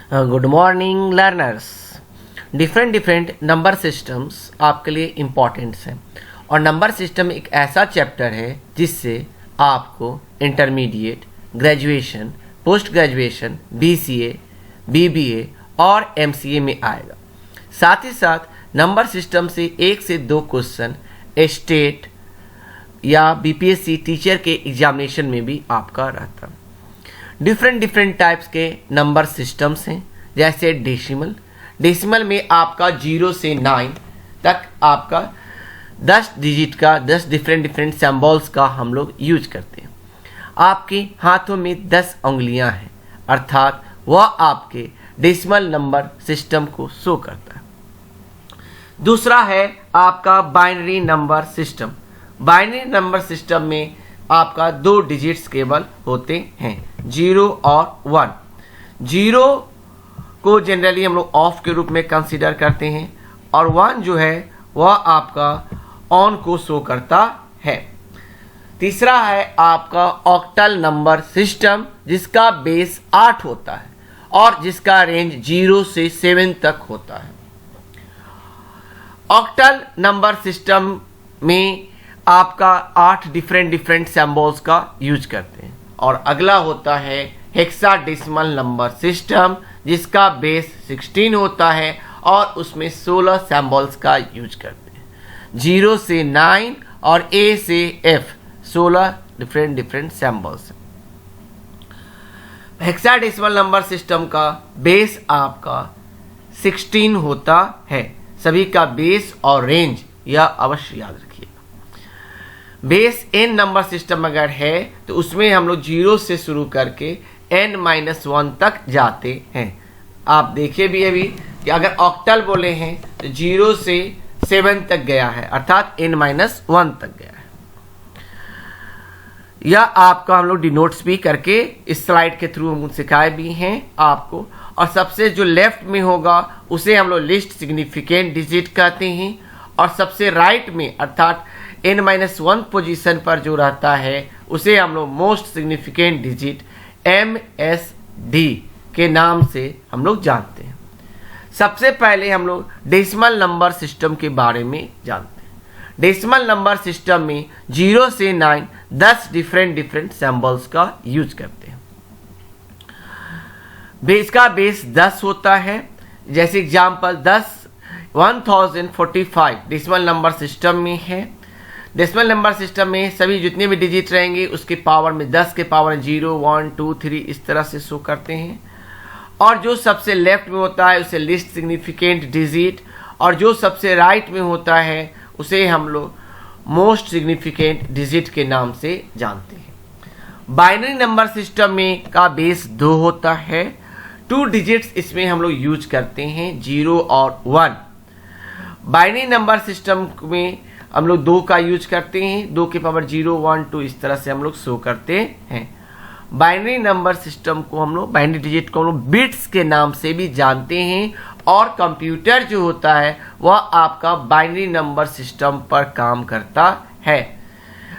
Good morning learners. Different number systems आपके लिए इम्पॉर्टेंट्स हैं और नंबर सिस्टम एक ऐसा चैप्टर है जिससे आपको intermediate, graduation, post graduation, BCA, BBA और MCA में आएगा। साथ ही साथ नंबर सिस्टम से 1 से 2 क्वेश्चन स्टेट या BPSC टीचर के एग्जामिनेशन में भी आपका रहता। डिफरेंट टाइप्स के नंबर सिस्टम्स हैं, जैसे डेसिमल में आपका 0 से 9 तक आपका 10 डिजिट का 10 डिफरेंट सिंबल्स का हम लोग यूज करते हैं। आपके हाथों में 10 उंगलियां हैं, अर्थात वह आपके डेसिमल नंबर सिस्टम को शो करता है। दूसरा है आपका binary number system. Binary number system में आपका 2 डिजिट्स केवल होते हैं, 0 और 1। 0 को जनरली हम लोग ऑफ के रूप में कंसीडर करते हैं और 1 जो है वह आपका ऑन को शो करता है। तीसरा है आपका ऑक्टल नंबर सिस्टम, जिसका बेस 8 होता है और जिसका रेंज 0 से 7 तक होता है। ऑक्टल नंबर सिस्टम में आपका 8 डिफरेंट सिंबल्स का यूज करते हैं। और अगला होता है हेक्साडेसिमल नंबर सिस्टम, जिसका बेस 16 होता है और उसमें 16 सिंबल्स का यूज करते हैं। 0 से 9 और A से F 16 different symbols. Hexadecimal number system का बेस आपका 16 होता है। सभी का बेस और रेंज यह अवश्य याद रखिए। बेस n नंबर सिस्टम अगर है तो उसमें हम लोग 0 से शुरू करके n-1 तक जाते हैं। आप देखिए भी अभी कि अगर ऑक्टल बोले हैं तो 0 से 7 तक गया है, अर्थात n-1 तक गया है। यह आपका हम लोग डिनोट्स भी करके इस स्लाइड के थ्रू हम सिखाए भी हैं आपको। और सबसे जो लेफ्ट में होगा उसे हम लोग लिस्ट सिग्निफिकेंट डिजिट कहते हैं और सबसे राइट में अर्थात n-1 पोजीशन पर जो रहता है उसे हम लोग मोस्ट सिग्निफिकेंट डिजिट MSD के नाम से हम लोग जानते हैं। सबसे पहले हम लोग डेसिमल नंबर सिस्टम के बारे में जानते हैं। डेसिमल नंबर सिस्टम में 0 से 9 10 डिफरेंट सिंबल्स का यूज करते हैं। इसका बेस 10 होता है। जैसे एग्जाम्पल 1045 डेसिमल नंबर सिस्टम में है। डेसिमल नंबर सिस्टम में सभी जितने भी डिजिट रहेंगे उसके पावर में 10 के पावर 0, 1, 2, 3 इस तरह से शो करते हैं। और जो सबसे लेफ्ट में होता है उसे लिस्ट सिग्निफिकेंट डिजिट और जो सबसे राइट में होता है उसे हम लोग मोस्ट सिग्निफिकेंट डिजिट के नाम से जानते हैं। बाइनरी नंबर सिस्टम में का बेस 2 होता है। 2 डिजिट्स इसमें हम लोग यूज करते हैं, 0 और 1। बाइनरी नंबर सिस्टम में हम लोग 2 का यूज करते हैं, 2 के पावर 0, 1, 2 इस तरह से हम लोग शो करते हैं। बाइनरी नंबर सिस्टम को हम लोग बाइनरी डिजिट को हम लोग बिट्स के नाम से भी जानते हैं और कंप्यूटर जो होता है वह आपका बाइनरी नंबर सिस्टम पर काम करता है।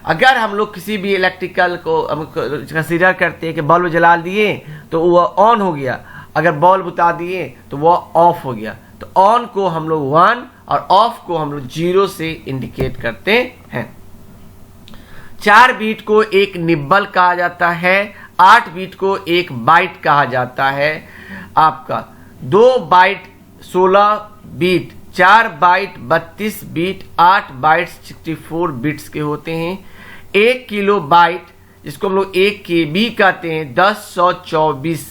अगर हम लोग किसी भी इलेक्ट्रिकल को कंसीडर करते हैं कि बल्ब जला दिए तो वह ऑन हो गया, अगर बल्ब बुता दिए तो वह ऑफ हो गया। तो ऑन को हम लोग 1 और ऑफ को हम लोग 0 से इंडिकेट करते हैं। 4 बीट को एक निब्बल कहा जाता है, 8 बीट को एक बाइट कहा जाता है। आपका 2 byte 16 bit, 4 byte 32 bit, 8 byte 64 bits के होते हैं। 1 किलो बाइट जिसको हम लोग 1 KB कहते हैं 1024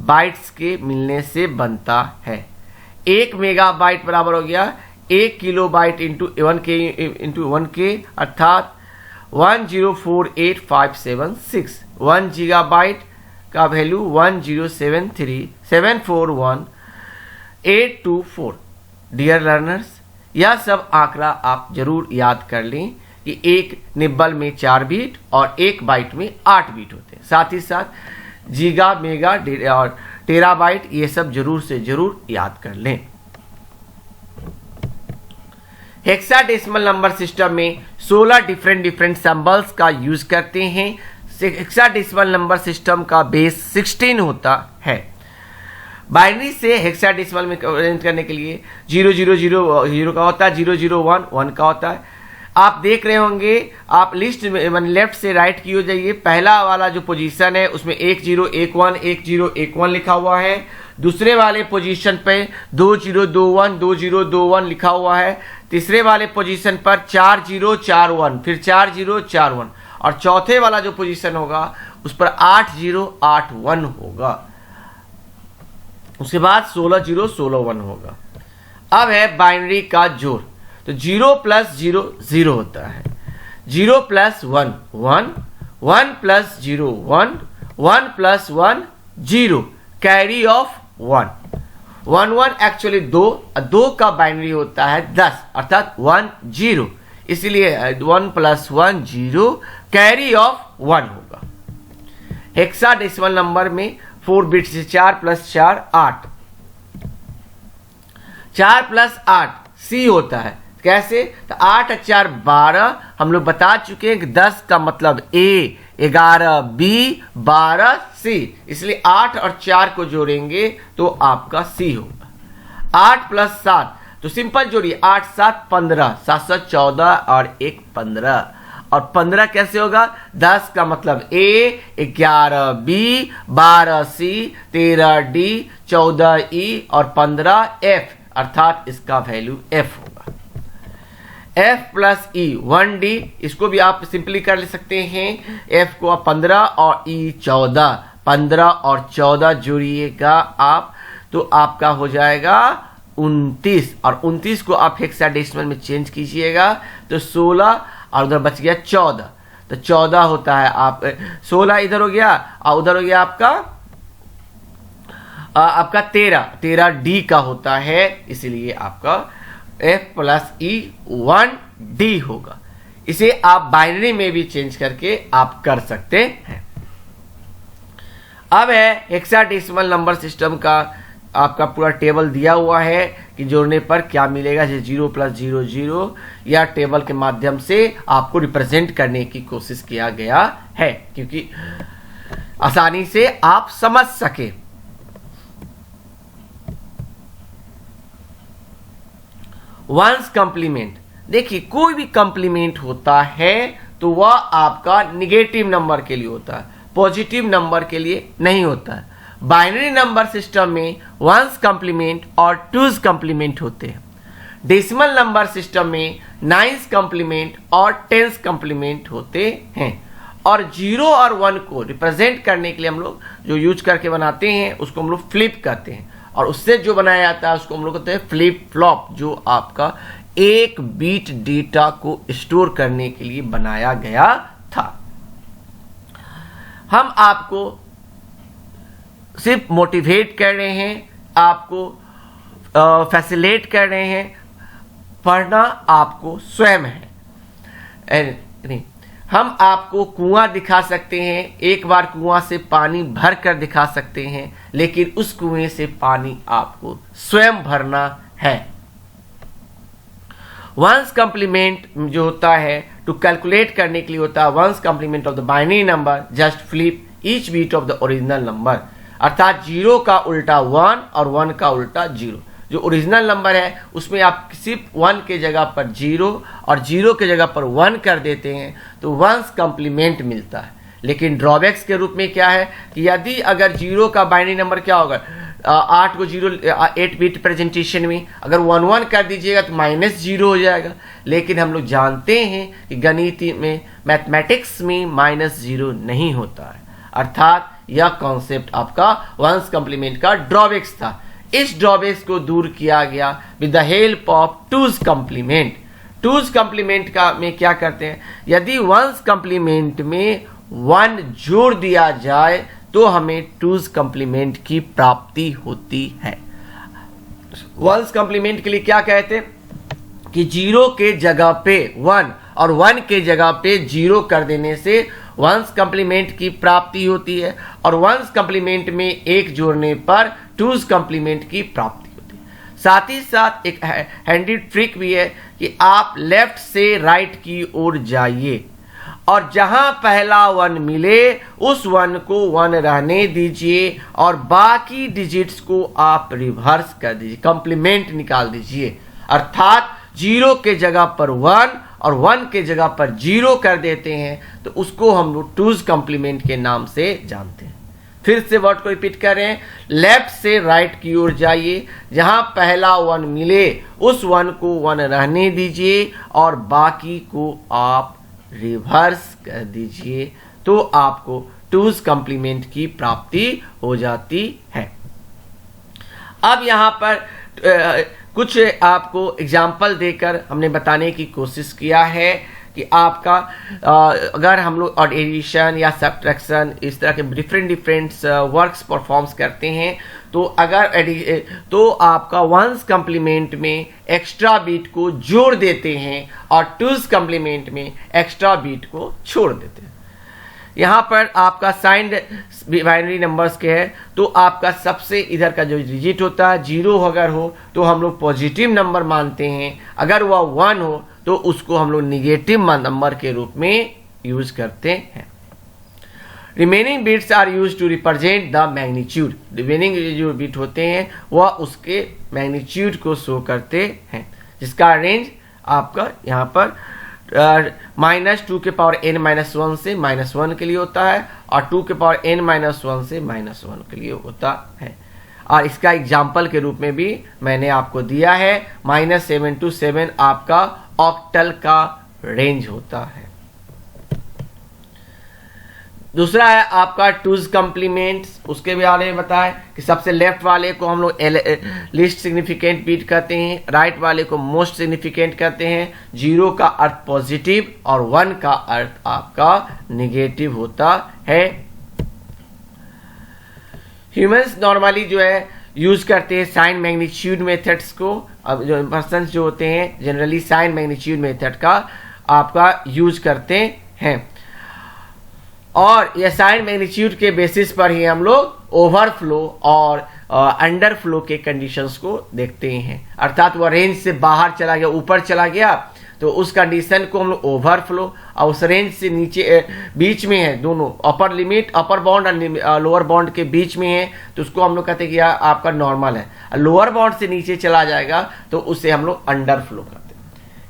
बाइट्स के मिलने से बनता है। 1 मेगाबाइट बराबर हो गया 1 किलो बाइट इंटू 1K अर्थात 1048576। 1 गीगाबाइट का वैल्यू 1073741 डियर लर्नर्स, यह सब आंकड़ा आप जरूर याद कर लें कि एक निब्बल में 4 बीट और 1 बाइट में 8 बीट होते हैं। साथ ही साथ जीगा, मेगा और टेराबाइट ये सब जरूर से जरूर याद कर लें। हेक्साडेसिमल नंबर सिस्टम में 16 डिफरेंट सिंबल्स का यूज करते हैं। हेक्साडेसिमल नंबर सिस्टम का बेस 16 होता है। बाइनरी से हेक्साडेसिमल में कन्वर्ट करने के लिए 000 का होता है, 001 1 का होता है। आप देख रहे होंगे, आप लिस्ट में लेफ्ट से राइट की हो जाइए, पहला वाला जो पोजीशन है उसमें 1011 लिखा हुआ है, दूसरे वाले पोजीशन पे 2021 लिखा हुआ है, तीसरे वाले पोजीशन पर 4041 फिर 4041 और चौथे वाला जो पोजीशन होगा उस पर 8081 होगा, उसके बाद 16061 होगा। अब है बाइनरी का जोड़, तो 0 प्लस 0 0 होता है, 0 plus 1 1, 1 plus 0 1, 1 plus 1 0, carry off 1 1 actually 2 का बाइनरी होता है 10 अर्थात 1 0, इसलिए 1 प्लस 1 0, कैरी ऑफ 1 होगा। हेक्साडेसिमल नंबर में 4 बिट से 4 प्लस 4 8, 4 प्लस 8 C होता है। कैसे? तो 8 और 4 12, हम लोग बता चुके हैं कि 10 का मतलब A, 11 B, 12 C, इसलिए 8 और 4 को जोड़ेंगे तो आपका C होगा। 8 प्लस 7, तो सिंपल जोड़िए, 8 7 15, 7 7 14 और 1 15, और 15 कैसे होगा? 10 का मतलब A, 11 B, 12 C, 13 D, 14 E और 15 F, अर्थात इसका वैल्यू F होगा। F प्लस E 1D, इसको भी आप सिंपली कर ले सकते हैं, F को आप 15 और E 14, 15 और 14 जोड़िएगा आप तो आपका हो जाएगा 29, और 29 को आप हेक्साडेसिमल में चेंज कीजिएगा तो 16 और उधर बच गया 14, तो 14 होता है, आप 16 इधर हो गया और उधर हो गया आपका 13 D का होता है, इसलिए आपका F प्लस E 1D होगा। इसे आप बाइनरी में भी चेंज करके आप कर सकते हैं। अब है हेक्साडेसिमल नंबर सिस्टम का आपका पूरा टेबल दिया हुआ है कि जोड़ने पर क्या मिलेगा, जैसे 0 प्लस 0 0, या टेबल के माध्यम से आपको रिप्रेजेंट करने की कोशिश किया गया है क्योंकि आसानी से आप समझ सके। वंस कॉम्प्लीमेंट, देखिए कोई भी कॉम्प्लीमेंट होता है तो वह आपका निगेटिव नंबर के लिए होता है, पॉजिटिव नंबर के लिए नहीं होता है। बाइनरी नंबर सिस्टम में वंस कॉम्प्लीमेंट और टूज कॉम्प्लीमेंट होते हैं। डेसिमल नंबर सिस्टम में नाइन्स कॉम्प्लीमेंट और टेंस कॉम्प्लीमेंट होते हैं। और 0 और 1 को रिप्रेजेंट करने के लिए हम लोग जो यूज करके बनाते हैं उसको हम लोग फ्लिप कहते हैं, और उससे जो बनाया जाता है उसको हम लोग कहते हैं फ्लिप फ्लॉप, जो आपका एक बीट डेटा को स्टोर करने के लिए बनाया गया था। हम आपको सिर्फ मोटिवेट कर रहे हैं, आपको फैसिलिटेट कर रहे हैं, पढ़ना आपको स्वयं है। नहीं, हम आपको कुआं दिखा सकते हैं, एक बार कुआं से पानी भर कर दिखा सकते हैं, लेकिन उस कुएं से पानी आपको स्वयं भरना है। वंस कॉम्प्लीमेंट जो होता है टू कैलकुलेट करने के लिए होता है one's complement of the binary number just flip each bit of the original number, अर्थात 0 का उल्टा 1 और 1 का उल्टा 0। जो ओरिजिनल नंबर है उसमें आप सिर्फ 1 के जगह पर 0 और 0 के जगह पर 1 कर देते हैं तो वंस कॉम्प्लीमेंट मिलता है। लेकिन ड्रॉबैक्स के रूप में क्या है कि यदि अगर 0 का बाइनरी नंबर क्या होगा, 8 को 0 8 बिट प्रेजेंटेशन में अगर 1 1 कर दीजिएगा तो -0 हो जाएगा। लेकिन हम लोग जानते हैं कि गणित में, मैथमेटिक्स में -0 नहीं होता है, अर्थात यह कॉन्सेप्ट आपका वंस कॉम्प्लीमेंट का ड्रॉबैक्स था। इस ड्रॉबैक्स को दूर किया गया with the help of two's complement. Two's complement का में क्या करते हैं, यदि वंस कॉम्प्लीमेंट में 1 जोड़ दिया जाए तो हमें टूज कॉम्प्लीमेंट की प्राप्ति होती है। वंस कॉम्प्लीमेंट के लिए क्या कहते हैं कि 0 के जगह पे 1 और 1 के जगह पे 0 कर देने से वंस कॉम्प्लीमेंट की प्राप्ति होती है, और वंस कॉम्प्लीमेंट में 1 जोड़ने पर टूज कॉम्प्लीमेंट की प्राप्ति होती है। साथ ही साथ एक हैंडी ट्रिक भी है कि आप लेफ्ट से राइट की ओर जाइए और जहां पहला 1 मिले उस 1 को 1 रहने दीजिए और बाकी डिजिट्स को आप रिवर्स कर दीजिए, कंप्लीमेंट निकाल दीजिए। अर्थात 0 के जगह पर 1 और 1 के जगह पर 0 कर देते हैं, तो उसको हम लोग टूज कंप्लीमेंट के नाम से जानते हैं। फिर से वर्ड को रिपीट करें, लेफ्ट से राइट की ओर जाइए, जहां पहला 1 मिले उस 1 को 1 रहने दीजिए और बाकी को आप रिवर्स कर दीजिए, तो आपको टूज कंप्लीमेंट की प्राप्ति हो जाती है। अब यहां पर कुछ आपको एग्जाम्पल देकर हमने बताने की कोशिश किया है कि आपका अगर हम लोग एडिशन या सब्ट्रैक्शन इस तरह के डिफरेंट वर्क्स परफॉर्म्स करते हैं, तो तो आपका वंस कंप्लीमेंट में एक्स्ट्रा बीट को जोड़ देते हैं और टूज कंप्लीमेंट में एक्स्ट्रा बीट को छोड़ देते हैं। यहाँ पर आपका साइंड बाइनरी नंबर्स के है, तो आपका सबसे इधर का जो डिजिट होता है 0 अगर हो तो हम लोग पॉजिटिव नंबर मानते हैं, अगर वह 1 हो तो उसको हम लोग निगेटिव नंबर के रूप में यूज करते हैं। Remaining bits are use to represent the magnitude. Remaining जो बिट होते हैं वह उसके मैग्नीट्यूड को शो करते हैं, जिसका रेंज आपका यहाँ पर -2 के पावर n-1 से -1 के लिए होता है और 2 के पावर n-1 से -1 के लिए होता है। और इसका एग्जाम्पल के रूप में भी मैंने आपको दिया है, -7 to 7 आपका ऑक्टल का रेंज होता है। दूसरा है आपका टूज कंप्लीमेंट, उसके बारे में बताएं कि सबसे लेफ्ट वाले को हम लोग लिस्ट सिग्निफिकेंट बीट करते हैं, राइट वाले को मोस्ट सिग्निफिकेंट करते हैं। 0 का अर्थ पॉजिटिव और 1 का अर्थ आपका निगेटिव होता है। ह्यूमंस नॉर्मली जो है यूज करते हैं साइन मैग्नीट्यूड मेथड्स को। अब जो पर्सन जो होते हैं जनरली साइन मैग्नीट्यूड मेथड का आपका यूज करते हैं, और यह साइन मैग्नीट्यूड के बेसिस पर ही हम लोग ओवरफ्लो और अंडरफ्लो के कंडीशंस को देखते हैं। अर्थात वह रेंज से बाहर चला गया, ऊपर चला गया, तो उस कंडीशन को हम लोग ओवरफ्लो, और उस रेंज से नीचे बीच में है, दोनों अपर लिमिट अपर बाउंड और लोअर बाउंड के बीच में है, तो उसको हम लोग कहते हैं कि आपका नॉर्मल है। लोअर बाउंड से नीचे चला जाएगा तो उससे हम लोग अंडरफ्लो करते हैं।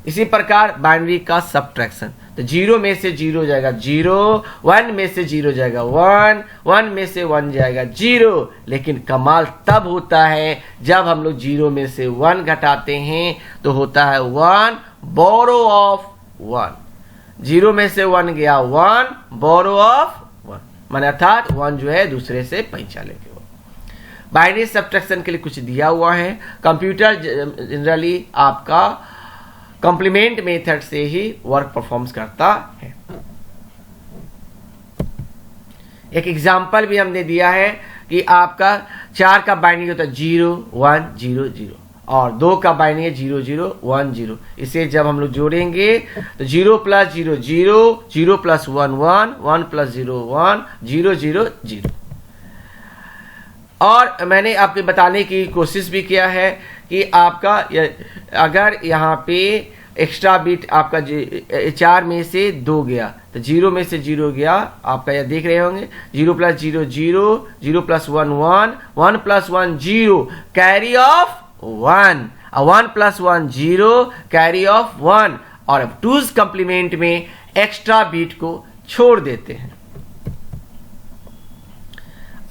इसी प्रकार बाइनरी का सब्ट्रैक्शन, तो 0 में से 0 जाएगा 0, 1 में से 0 जाएगा 1, 1 में से 1 जाएगा 0। लेकिन कमाल तब होता है जब हम लोग 0 में से 1 घटाते हैं, तो होता है 1 बोरो ऑफ 1। 0 में से 1 गया 1 बोरो ऑफ 1, माने अर्थात 1 जो है दूसरे से पैंचा लेके। बाइनरी सब्ट्रैक्शन के लिए कुछ दिया हुआ है। कंप्यूटर जनरली आपका कॉम्प्लीमेंट मेथड से ही वर्क परफॉर्म्स करता है। एक एग्जांपल भी हमने दिया है कि आपका 4 का बाइनरी होता है 0 1 0 0 और 2 का बाइनरी है 0 0 1 0। इसे जब हम लोग जोड़ेंगे तो 0 + 0 0, 0 + 1 1, 1 + 0 1, 0 0 0। और मैंने आपको बताने की कोशिश भी किया है कि आपका अगर यहाँ पे एक्स्ट्रा बीट आपका 4 में से 2 गया, तो 0 में से 0 गया, आपका यह देख रहे होंगे 0 + 0 0, 0 + 1 1, 1 + 1 0, कैरी ऑफ 1, 1 + 1 0, कैरी ऑफ 1। और अब टूज कंप्लीमेंट में एक्स्ट्रा बीट को छोड़ देते हैं।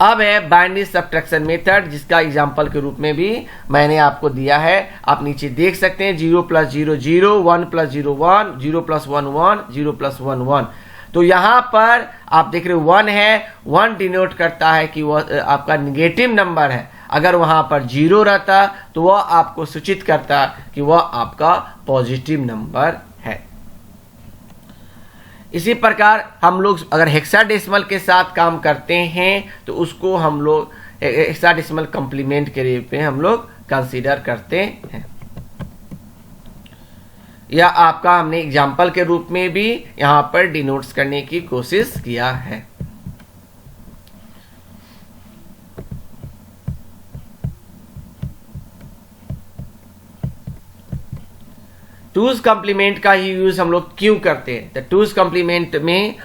अब है बाइनरी सब्ट्रैक्शन मेथड, जिसका एग्जांपल के रूप में भी मैंने आपको दिया है। आप नीचे देख सकते हैं 0 + 0 0, 1 + 0 1, 0 + 1 1, 0 + 1 1। तो यहाँ पर आप देख रहे हो 1 है, 1 डिनोट करता है कि वह आपका निगेटिव नंबर है। अगर वहां पर 0 रहता तो वह आपको सूचित करता कि वह आपका पॉजिटिव नंबर है। इसी प्रकार हम लोग अगर हेक्साडेसिमल के साथ काम करते हैं तो उसको हम लोग हेक्साडेसिमल कंप्लीमेंट के रूप में हम लोग कंसीडर करते हैं। या आपका हमने एग्जाम्पल के रूप में भी यहां पर डिनोट्स करने की कोशिश किया है। टूज कॉम्प्लीमेंट का ही यूज हम लोग क्यों करते हैं? तो टूज कॉम्प्लीमेंट में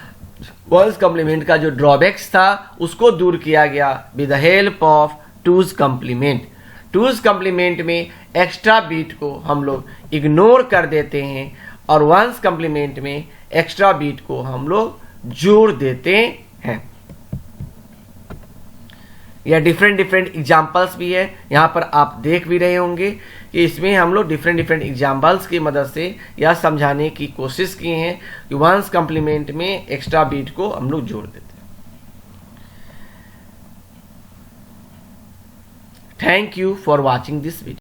वंस कॉम्प्लीमेंट का जो ड्रॉबैक्स था उसको दूर किया गया with the help of two's complement. Two's complement में एक्स्ट्रा बीट को हम लोग इग्नोर कर देते हैं और वंस कॉम्प्लीमेंट में एक्स्ट्रा बीट को हम लोग जोड़ देते हैं। या डिफरेंट एग्जाम्पल्स भी है, यहाँ पर आप देख भी रहे होंगे कि इसमें हम लोग डिफरेंट एग्जाम्पल्स की मदद से यह समझाने की कोशिश किए हैं कि वंस कॉम्प्लीमेंट में एक्स्ट्रा बीट को हम लोग जोड़ देते हैं। Thank you for watching this video.